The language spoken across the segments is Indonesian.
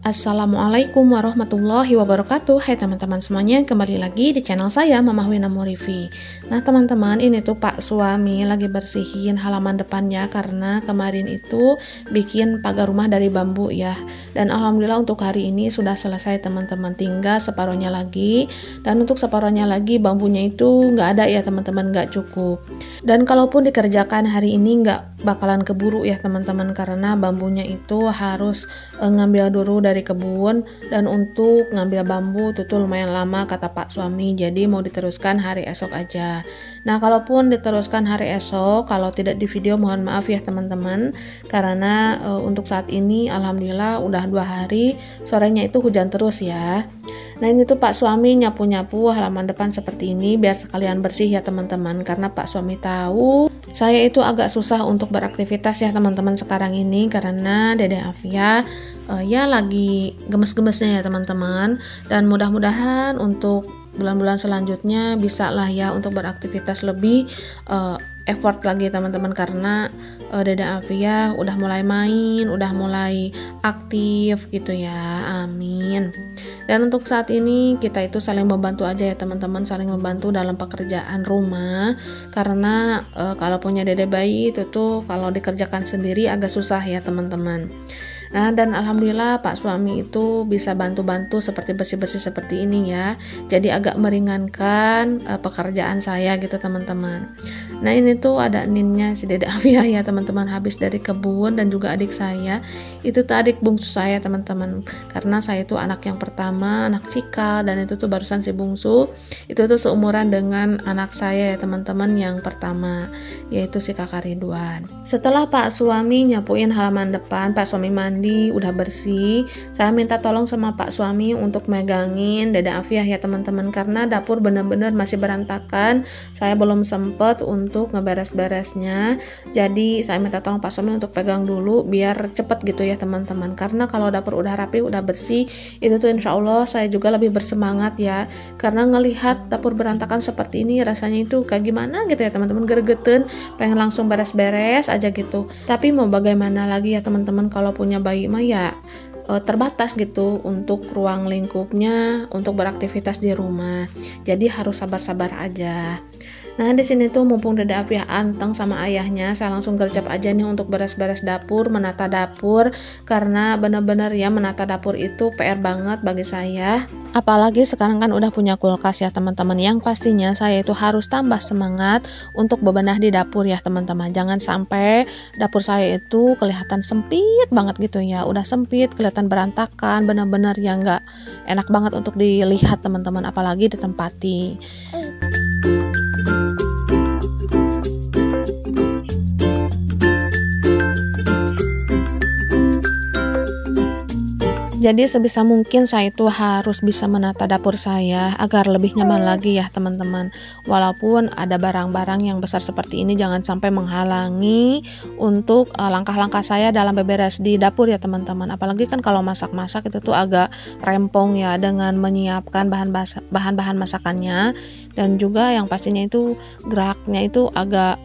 Assalamualaikum warahmatullahi wabarakatuh. Hai teman-teman semuanya, kembali lagi di channel saya Mama Wina Murifi. Nah teman-teman, ini tuh Pak suami lagi bersihin halaman depannya karena kemarin itu bikin pagar rumah dari bambu ya. Dan alhamdulillah untuk hari ini sudah selesai teman-teman, tinggal separuhnya lagi. Dan untuk separuhnya lagi bambunya itu nggak ada ya teman-teman, nggak cukup. Dan kalaupun dikerjakan hari ini nggak bakalan keburu ya teman-teman, karena bambunya itu harus ngambil dulu dari kebun, dan untuk ngambil bambu itu tuh lumayan lama kata Pak suami, jadi mau diteruskan hari esok aja. Nah kalaupun diteruskan hari esok, kalau tidak di video mohon maaf ya teman-teman, karena untuk saat ini alhamdulillah udah 2 hari sorenya itu hujan terus ya. Nah ini tuh Pak suami nyapu-nyapu halaman depan seperti ini biar sekalian bersih ya teman-teman, karena Pak suami tahu saya itu agak susah untuk beraktivitas ya teman-teman sekarang ini, karena Dede Afia ya lagi gemes-gemesnya ya teman-teman. Dan mudah-mudahan untuk bulan-bulan selanjutnya bisa lah ya untuk beraktivitas lebih effort lagi teman-teman, karena Dede Afia udah mulai main, udah mulai aktif gitu ya, amin. Dan untuk saat ini kita itu saling membantu aja ya teman-teman, saling membantu dalam pekerjaan rumah, karena kalau punya dede bayi itu tuh kalau dikerjakan sendiri agak susah ya teman-teman. Nah dan alhamdulillah Pak suami itu bisa bantu-bantu seperti bersih-bersih seperti ini ya, jadi agak meringankan pekerjaan saya gitu teman-teman. Nah ini tuh ada ninnya si Dede Afia ya teman-teman, habis dari kebun, dan juga adik saya itu tuh adik bungsu saya teman-teman, karena saya itu anak yang pertama, anak cikal, dan itu tuh barusan si bungsu itu tuh seumuran dengan anak saya ya teman-teman yang pertama, yaitu si kakak Ridwan. Setelah Pak suami nyapuin halaman depan, Pak suami mandi udah bersih, saya minta tolong sama Pak suami untuk megangin Dede Afia ya teman-teman, karena dapur bener-bener masih berantakan, saya belum sempet untuk ngeberes-beresnya. Jadi saya minta tolong Pak suami untuk pegang dulu biar cepet gitu ya teman-teman, karena kalau dapur udah rapi, udah bersih, itu tuh insya Allah saya juga lebih bersemangat ya, karena ngelihat dapur berantakan seperti ini rasanya itu kayak gimana gitu ya teman-teman, gergeten, pengen langsung beres-beres aja gitu. Tapi mau bagaimana lagi ya teman-teman, kalau punya bayi mah ya terbatas gitu untuk ruang lingkupnya untuk beraktivitas di rumah, jadi harus sabar-sabar aja. Nah di sini tuh mumpung Dede Afia anteng sama ayahnya, saya langsung gercep aja nih untuk beres-beres dapur, menata dapur, karena bener-bener ya menata dapur itu PR banget bagi saya. Apalagi sekarang kan udah punya kulkas ya teman-teman, yang pastinya saya itu harus tambah semangat untuk bebenah di dapur ya teman-teman. Jangan sampai dapur saya itu kelihatan sempit banget gitu ya, udah sempit, kelihatan berantakan, bener-bener yang nggak enak banget untuk dilihat teman-teman, apalagi ditempati. Jadi sebisa mungkin saya itu harus bisa menata dapur saya agar lebih nyaman lagi ya teman-teman. Walaupun ada barang-barang yang besar seperti ini, jangan sampai menghalangi untuk langkah-langkah saya dalam beberes di dapur ya teman-teman. Apalagi kan kalau masak-masak itu tuh agak rempong ya, dengan menyiapkan bahan-bahan masakannya, dan juga yang pastinya itu geraknya itu agak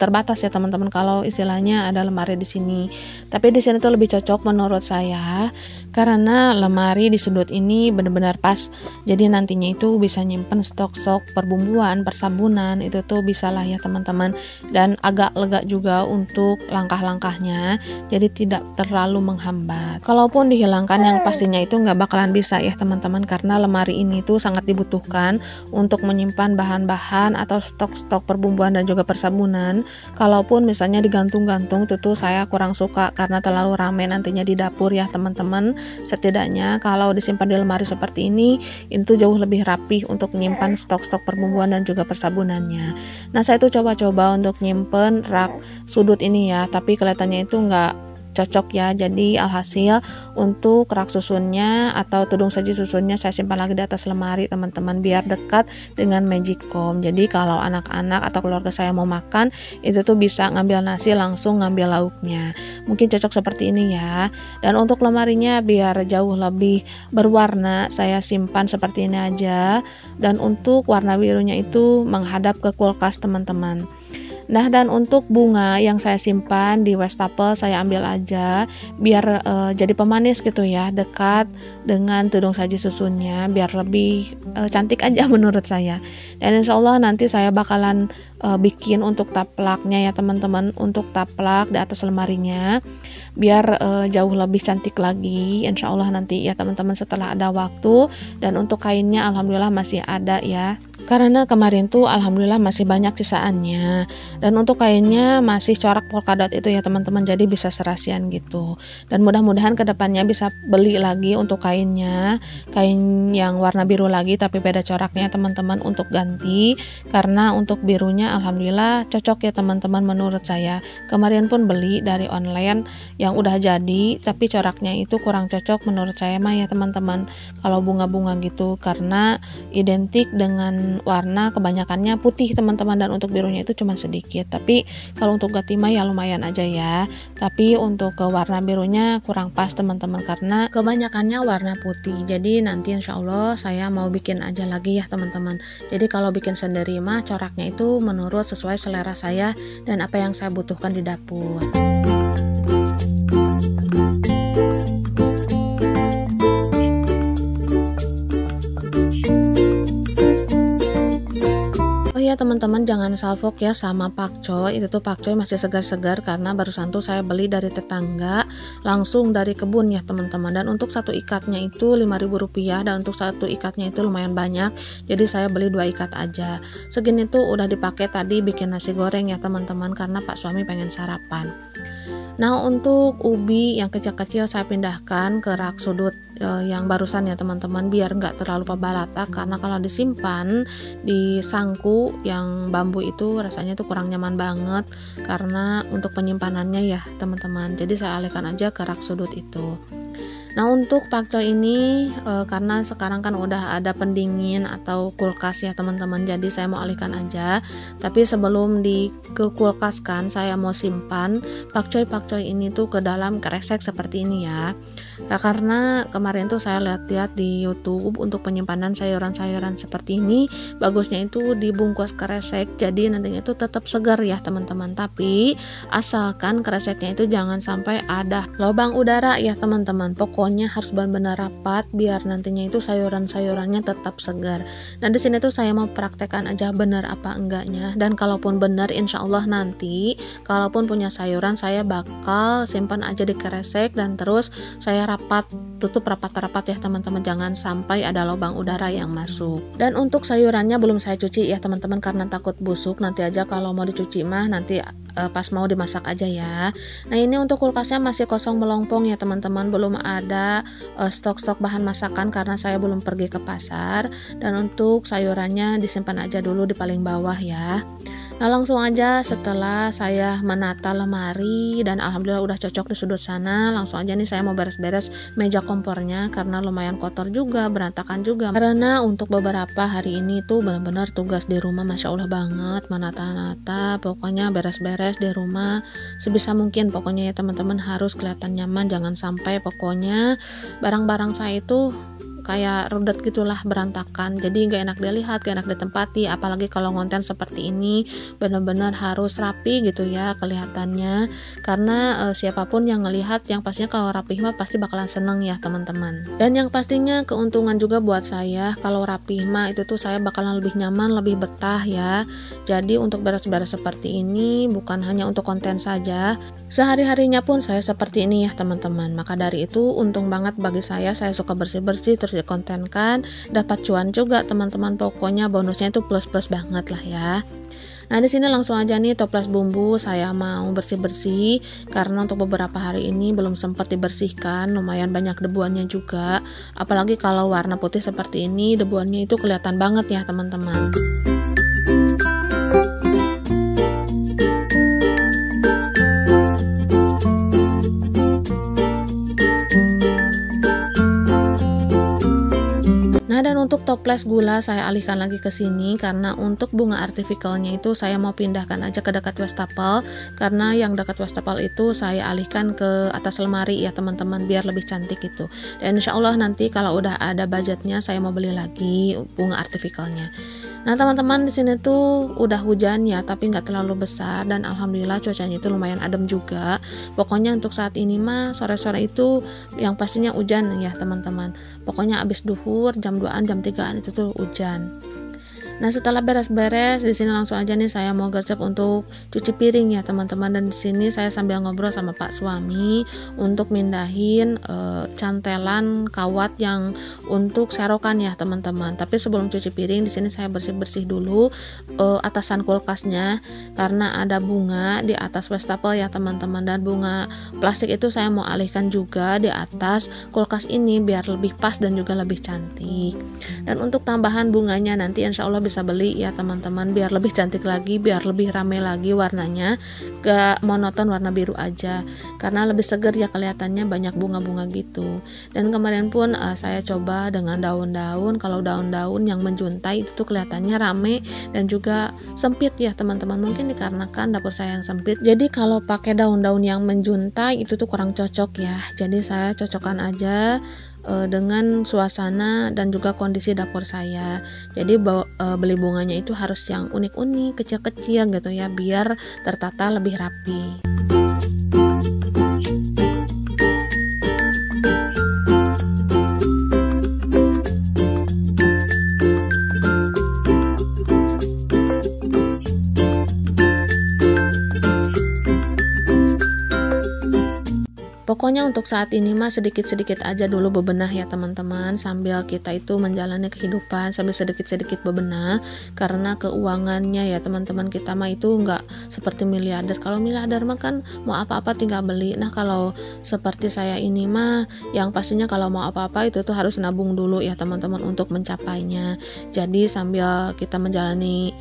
terbatas ya teman-teman kalau istilahnya ada lemari di sini. Tapi di sini tuh lebih cocok menurut saya, karena lemari di sudut ini benar-benar pas. Jadi nantinya itu bisa nyimpen stok-stok perbumbuan, persabunan, itu tuh bisa lah ya teman-teman, dan agak lega juga untuk langkah-langkahnya, jadi tidak terlalu menghambat. Kalaupun dihilangkan yang pastinya itu nggak bakalan bisa ya teman-teman, karena lemari ini tuh sangat dibutuhkan untuk menyimpan bahan-bahan atau stok-stok perbumbuan dan juga persabunan. Kalaupun misalnya digantung-gantung itu tuh saya kurang suka, karena terlalu rame nantinya di dapur ya teman-teman. Setidaknya kalau disimpan di lemari seperti ini, itu jauh lebih rapih untuk menyimpan stok-stok perbumbuan dan juga persabunannya. Nah saya tuh coba-coba untuk nyimpen rak sudut ini ya, tapi kelihatannya itu nggak cocok ya. Jadi alhasil untuk rak susunnya atau tudung saji susunnya saya simpan lagi di atas lemari teman-teman, biar dekat dengan magicom. Jadi kalau anak-anak atau keluarga saya mau makan, itu tuh bisa ngambil nasi langsung ngambil lauknya. Mungkin cocok seperti ini ya. Dan untuk lemarinya biar jauh lebih berwarna, saya simpan seperti ini aja. Dan untuk warna birunya itu menghadap ke kulkas teman-teman. Nah, dan untuk bunga yang saya simpan di wastafel saya ambil aja biar jadi pemanis gitu ya, dekat dengan tudung saji susunnya biar lebih cantik aja menurut saya. Dan insya Allah nanti saya bakalan bikin untuk taplaknya ya teman-teman, untuk taplak di atas lemarinya biar jauh lebih cantik lagi insya Allah nanti ya teman-teman setelah ada waktu. Dan untuk kainnya alhamdulillah masih ada ya, karena kemarin tuh alhamdulillah masih banyak sisaannya. Dan untuk kainnya masih corak polkadot itu ya teman-teman, jadi bisa serasian gitu. Dan mudah-mudahan kedepannya bisa beli lagi untuk kainnya, kain yang warna biru lagi tapi beda coraknya teman-teman untuk ganti, karena untuk birunya alhamdulillah cocok ya teman-teman menurut saya. Kemarin pun beli dari online yang udah jadi tapi coraknya itu kurang cocok menurut saya mah ya teman-teman, kalau bunga-bunga gitu, karena identik dengan warna kebanyakannya putih teman-teman, dan untuk birunya itu cuma sedikit. Tapi kalau untuk ganti mah ya lumayan aja ya, tapi untuk ke warna birunya kurang pas teman-teman karena kebanyakannya warna putih. Jadi nanti insya Allah saya mau bikin aja lagi ya teman-teman. Jadi kalau bikin sendiri mah coraknya itu menurut sesuai selera saya dan apa yang saya butuhkan di dapur. Ya teman-teman, jangan salfok ya sama pakcoy. Itu tuh pakcoy masih segar-segar karena barusan tuh saya beli dari tetangga langsung dari kebun ya teman-teman. Dan untuk satu ikatnya itu Rp5.000, dan untuk satu ikatnya itu lumayan banyak, jadi saya beli 2 ikat aja. Segini tuh udah dipakai tadi bikin nasi goreng ya teman-teman, karena Pak suami pengen sarapan. Nah, untuk ubi yang kecil-kecil saya pindahkan ke rak sudut yang barusan ya teman-teman, biar nggak terlalu pabalata, karena kalau disimpan di sangku yang bambu itu rasanya tuh kurang nyaman banget karena untuk penyimpanannya ya teman-teman. Jadi saya alihkan aja ke rak sudut itu. Nah, untuk pakcoy ini karena sekarang kan udah ada pendingin atau kulkas ya teman-teman, jadi saya mau alihkan aja. Tapi sebelum ke kulkas kan saya mau simpan pakcoy ini tuh ke dalam kresek seperti ini ya. Nah, karena kemarin tuh saya lihat-lihat di YouTube untuk penyimpanan sayuran-sayuran seperti ini bagusnya itu dibungkus kresek, jadi nantinya itu tetap segar ya teman-teman. Tapi asalkan kreseknya itu jangan sampai ada lubang udara ya teman-teman. Pokoknya harus benar-benar rapat biar nantinya itu sayuran-sayurannya tetap segar. Dan di sini tuh saya mau praktekkan aja benar apa enggaknya. Dan kalaupun benar, insya Allah nanti kalaupun punya sayuran saya bakal simpan aja di kresek dan terus saya tutup rapat-rapat ya teman-teman, jangan sampai ada lubang udara yang masuk. Dan untuk sayurannya belum saya cuci ya teman-teman karena takut busuk. Nanti aja kalau mau dicuci mah nanti pas mau dimasak aja ya. Nah, ini untuk kulkasnya masih kosong melompong ya teman-teman, belum ada stok-stok bahan masakan karena saya belum pergi ke pasar. Dan untuk sayurannya disimpan aja dulu di paling bawah ya. Nah, langsung aja setelah saya menata lemari dan alhamdulillah udah cocok di sudut sana, langsung aja nih saya mau beres-beres meja kompornya karena lumayan kotor juga, berantakan juga. Karena untuk beberapa hari ini tuh benar-benar tugas di rumah Masya Allah banget, menata-nata, pokoknya beres-beres di rumah sebisa mungkin. Pokoknya ya teman-teman harus kelihatan nyaman, jangan sampai pokoknya barang-barang saya itu kayak rudet gitulah, berantakan, jadi gak enak dilihat, gak enak ditempati. Apalagi kalau konten seperti ini benar-benar harus rapi gitu ya kelihatannya, karena siapapun yang ngelihat yang pastinya kalau rapi mah pasti bakalan seneng ya teman-teman. Dan yang pastinya keuntungan juga buat saya kalau rapi mah itu tuh saya bakalan lebih nyaman, lebih betah ya. Jadi untuk beres-beres seperti ini bukan hanya untuk konten saja, sehari-harinya pun saya seperti ini ya teman-teman. Maka dari itu untung banget bagi saya suka bersih-bersih terus dikontenkan, dapat cuan juga teman-teman. Pokoknya bonusnya itu plus-plus banget lah ya. Nah, di sini langsung aja nih toples bumbu saya mau bersih-bersih karena untuk beberapa hari ini belum sempat dibersihkan, lumayan banyak debuannya juga. Apalagi kalau warna putih seperti ini, debuannya itu kelihatan banget ya teman-teman. Nah, dan untuk toples gula saya alihkan lagi ke sini, karena untuk bunga artificialnya itu saya mau pindahkan aja ke dekat wastafel, karena yang dekat wastafel itu saya alihkan ke atas lemari ya teman-teman, biar lebih cantik gitu. Dan insya Allah nanti kalau udah ada budgetnya saya mau beli lagi bunga artificialnya. Nah teman-teman, di sini tuh udah hujan ya, tapi nggak terlalu besar, dan alhamdulillah cuacanya itu lumayan adem juga. Pokoknya untuk saat ini mah sore-sore itu yang pastinya hujan ya teman-teman. Pokoknya abis duhur jam 2an jam 3an itu tuh hujan. Nah setelah beres-beres di sini langsung aja nih saya mau gercep untuk cuci piring ya teman-teman. Dan di sini saya sambil ngobrol sama Pak suami untuk mindahin cantelan kawat yang untuk serokan ya teman-teman. Tapi sebelum cuci piring di sini saya bersih-bersih dulu atasan kulkasnya, karena ada bunga di atas wastafel ya teman-teman. Dan bunga plastik itu saya mau alihkan juga di atas kulkas ini biar lebih pas dan juga lebih cantik. Dan untuk tambahan bunganya nanti insya Allah bisa beli ya teman-teman, biar lebih cantik lagi, biar lebih rame lagi warnanya, gak monoton warna biru aja, karena lebih segar ya kelihatannya, banyak bunga-bunga gitu. Dan kemarin pun saya coba dengan daun-daun. Kalau daun-daun yang menjuntai itu tuh kelihatannya rame dan juga sempit ya teman-teman, mungkin dikarenakan dapur saya yang sempit, jadi kalau pakai daun-daun yang menjuntai itu tuh kurang cocok ya. Jadi saya cocokkan aja dengan suasana dan juga kondisi dapur saya. Jadi beli bunganya itu harus yang unik-unik, kecil-kecil gitu ya, biar tertata lebih rapi. Pokoknya untuk saat ini mah sedikit-sedikit aja dulu bebenah ya teman-teman, sambil kita itu menjalani kehidupan sambil sedikit-sedikit bebenah, karena keuangannya ya teman-teman, kita mah itu nggak seperti miliarder. Kalau miliarder mah kan mau apa-apa tinggal beli. Nah kalau seperti saya ini mah yang pastinya kalau mau apa-apa itu tuh harus nabung dulu ya teman-teman untuk mencapainya. Jadi sambil kita menjalani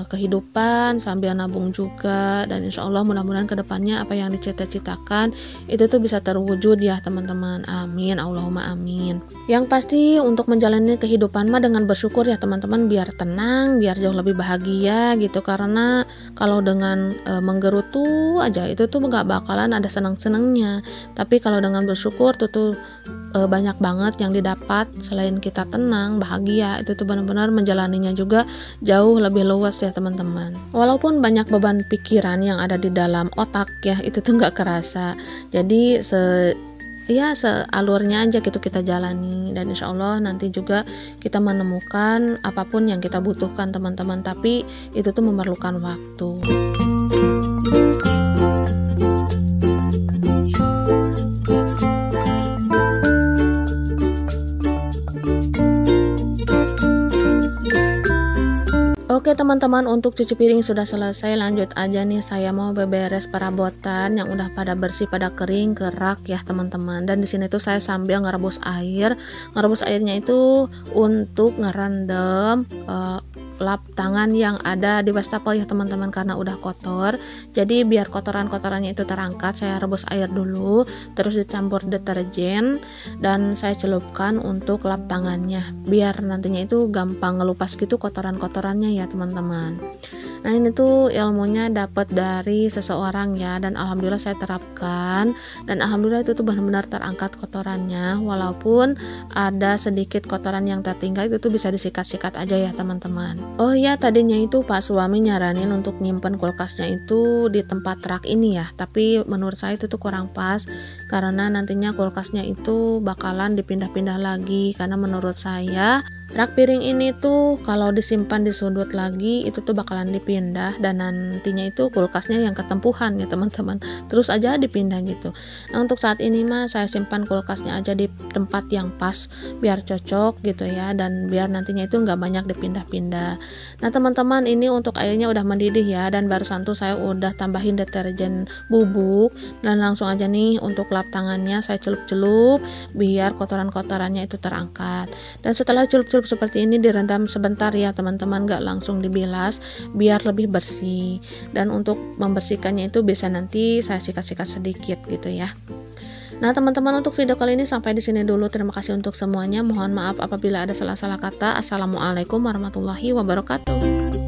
kehidupan sambil nabung juga, dan insya Allah mudah-mudahan kedepannya apa yang dicita-citakan itu tuh bisa terwujud ya teman-teman. Amin, Allahumma amin. Yang pasti untuk menjalani kehidupan mah dengan bersyukur ya teman-teman, biar tenang, biar jauh lebih bahagia gitu. Karena kalau dengan menggerutu aja itu tuh nggak bakalan ada senang-senangnya. Tapi kalau dengan bersyukur tuh banyak banget yang didapat. Selain kita tenang, bahagia, itu tuh benar-benar menjalaninya juga jauh lebih luas ya teman-teman. Walaupun banyak beban pikiran yang ada di dalam otak ya, itu tuh nggak kerasa. Jadi sealurnya aja gitu kita jalani, dan insya Allah nanti juga kita menemukan apapun yang kita butuhkan teman-teman, tapi itu tuh memerlukan waktu. Oke teman-teman, untuk cuci piring sudah selesai. Lanjut aja nih, saya mau beberes perabotan yang udah pada bersih, pada kering, kerak ya teman-teman. Dan di sini tuh saya sambil ngerebus air. Ngerebus airnya itu untuk ngerendam lap tangan yang ada di wastafel ya teman-teman, karena udah kotor. Jadi biar kotoran-kotorannya itu terangkat, saya rebus air dulu, terus dicampur deterjen, dan saya celupkan untuk lap tangannya, biar nantinya itu gampang ngelupas gitu kotoran-kotorannya ya teman-teman. Nah ini tuh ilmunya dapat dari seseorang ya, dan alhamdulillah saya terapkan, dan alhamdulillah itu tuh benar-benar terangkat kotorannya. Walaupun ada sedikit kotoran yang tertinggal, itu tuh bisa disikat-sikat aja ya teman-teman. Oh iya, tadinya itu Pak suami nyaranin untuk nyimpen kulkasnya itu di tempat rak ini ya, tapi menurut saya itu tuh kurang pas, karena nantinya kulkasnya itu bakalan dipindah-pindah lagi. Karena menurut saya rak piring ini tuh kalau disimpan di sudut lagi itu tuh bakalan dipindah, dan nantinya itu kulkasnya yang ketempuhan ya teman-teman, terus aja dipindah gitu. Nah untuk saat ini mah saya simpan kulkasnya aja di tempat yang pas biar cocok gitu ya, dan biar nantinya itu nggak banyak dipindah-pindah. Nah teman-teman, ini untuk airnya udah mendidih ya, dan barusan tuh saya udah tambahin deterjen bubuk, dan langsung aja nih untuk lap tangannya saya celup-celup biar kotoran-kotorannya itu terangkat. Dan setelah celup-celup seperti ini direndam sebentar ya teman-teman, gak langsung dibilas biar lebih bersih. Dan untuk membersihkannya itu bisa nanti saya sikat-sikat sedikit gitu ya. Nah, teman-teman, untuk video kali ini sampai di sini dulu. Terima kasih untuk semuanya. Mohon maaf apabila ada salah-salah kata. Assalamualaikum warahmatullahi wabarakatuh.